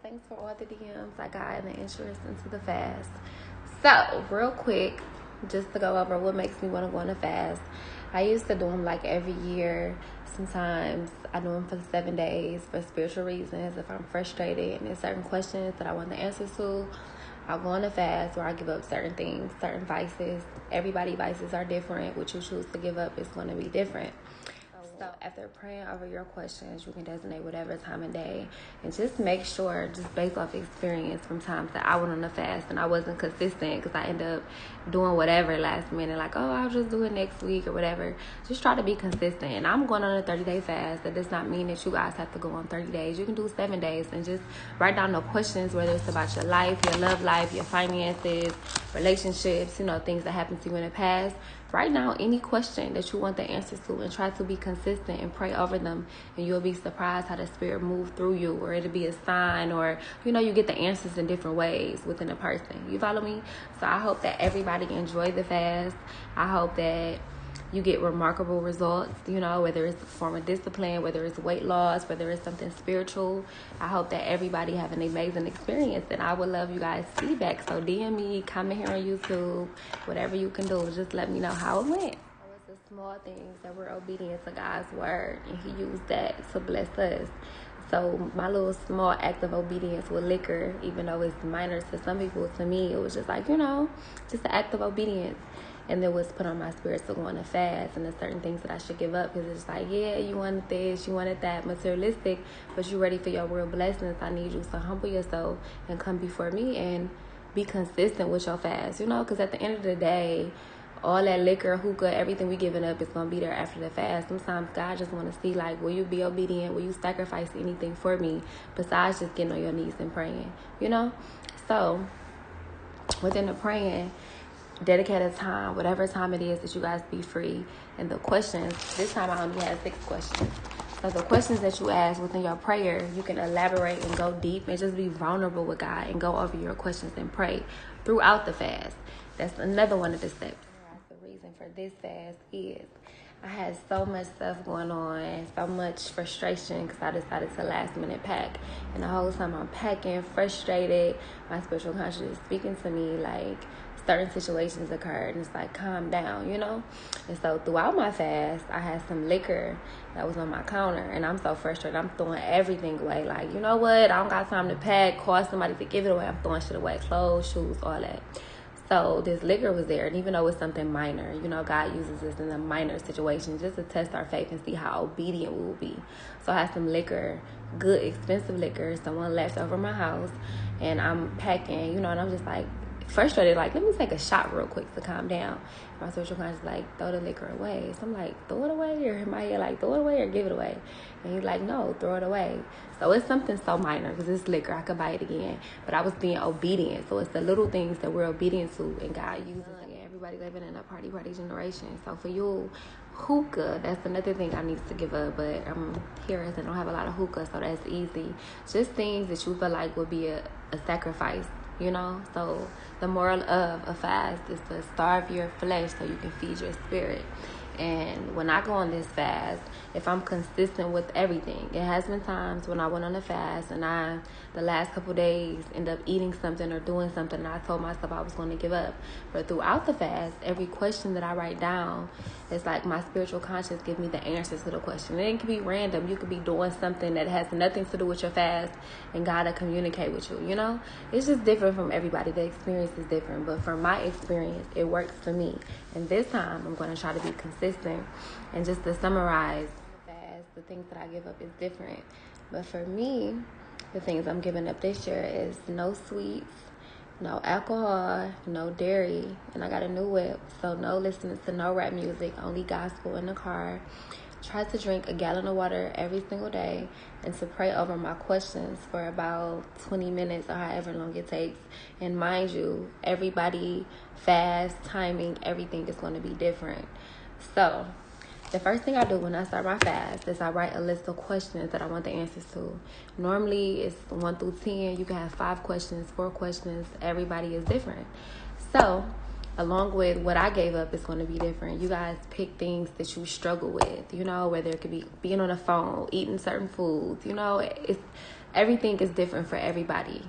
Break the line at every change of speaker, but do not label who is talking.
Thanks for all the DMs I got and the interest into the fast. So, real quick, just to go over what makes me want to go on a fast. I used to do them like every year. Sometimes I do them for 7 days for spiritual reasons. If I'm frustrated and there's certain questions that I want the answers to, I'll go on a fast where I give up certain things, certain vices. Everybody's vices are different. What you choose to give up is going to be different. So after praying over your questions, you can designate whatever time of day and just make sure, just based off experience from times that I went on a fast and I wasn't consistent because I ended up doing whatever last minute, like, oh, I'll just do it next week or whatever. Just try to be consistent. And I'm going on a 30-day fast. That does not mean that you guys have to go on 30 days. You can do 7 days and just write down the questions, whether it's about your life, your love life, your finances, relationships, things that happened to you in the past. Write down any question that you want the answers to and try to be consistent and pray over them, and you'll be surprised how the spirit moves through you, or it'll be a sign, or you get the answers in different ways within a person. You follow me? So I hope that everybody enjoy the fast. I hope that you get remarkable results, whether it's a form of discipline, whether it's weight loss, whether it's something spiritual. I hope that everybody have an amazing experience, and I would love you guys' feedback. So DM me, comment here on YouTube, whatever you can do. Just let me know how it went. It's the small things that we're obedient to God's word, and he used that to bless us. So my little small act of obedience with liquor, even though it's minor to some people, to me, it was just like, just an act of obedience. And it was put on my spirit to go on a fast, and there's certain things that I should give up, because it's like, yeah, you wanted this, you wanted that, materialistic, but you're ready for your real blessings. I need you to humble yourself and come before me and be consistent with your fast, because at the end of the day, all that liquor, hookah, everything we giving up is going to be there after the fast. Sometimes God just want to see, like, will you be obedient? Will you sacrifice anything for me besides just getting on your knees and praying, So within the praying, dedicated time, whatever time it is that you guys be free. And the questions, this time I only had 6 questions. So the questions that you ask within your prayer, you can elaborate and go deep and just be vulnerable with God and go over your questions and pray throughout the fast. That's another one of the steps. The reason for this fast is I had so much stuff going on, so much frustration, because I decided to last minute pack. And the whole time I'm packing, frustrated, my spiritual conscience is speaking to me like certain situations occurred, and it's like, calm down, And so throughout my fast, I had some liquor that was on my counter, and I'm so frustrated. I'm throwing everything away. Like, you know what? I don't got time to pack, call somebody to give it away. I'm throwing shit away, clothes, shoes, all that. So this liquor was there, and even though it's something minor, God uses this in a minor situation just to test our faith and see how obedient we will be. So I had some liquor, good, expensive liquor. Someone left over my house, and I'm packing, and I'm just like frustrated, like, let me take a shot real quick to calm down. My spiritual conscience like, throw the liquor away. So I'm like, throw it away, or in my head, like, throw it away or give it away. And he's like, no, throw it away. So it's something so minor, because it's liquor, I could buy it again, but I was being obedient. So it's the little things that we're obedient to, and God uses it. Everybody living in a party generation. So for you, hookah, that's another thing I need to give up, but I'm here and I don't have a lot of hookah, so that's easy. Just things that you feel like would be a sacrifice, So the moral of a fast is to starve your flesh so you can feed your spirit. And when I go on this fast, if I'm consistent with everything, it has been times when I went on a fast and the last couple days, end up eating something or doing something, and I told myself I was going to give up. But throughout the fast, every question that I write down, it's like my spiritual conscience give me the answers to the question. And it can be random. You could be doing something that has nothing to do with your fast, and God will communicate with you, It's just different from everybody. The experience is different. But from my experience, it works for me. And this time, I'm going to try to be consistent. And just to summarize, the things that I give up is different. But for me, the things I'm giving up this year is no sweets, no alcohol, no dairy, and I got a new whip, so no listening to no rap music, only gospel in the car. Try to drink a gallon of water every single day, and to pray over my questions for about 20 minutes or however long it takes. And mind you, everybody fast, timing, everything is going to be different. So the first thing I do when I start my fast is I write a list of questions that I want the answers to. Normally it's 1 through 10. You can have 5 questions, 4 questions. Everybody is different. So along with what I gave up is going to be different. You guys pick things that you struggle with, whether it could be being on the phone, eating certain foods, it's everything is different for everybody.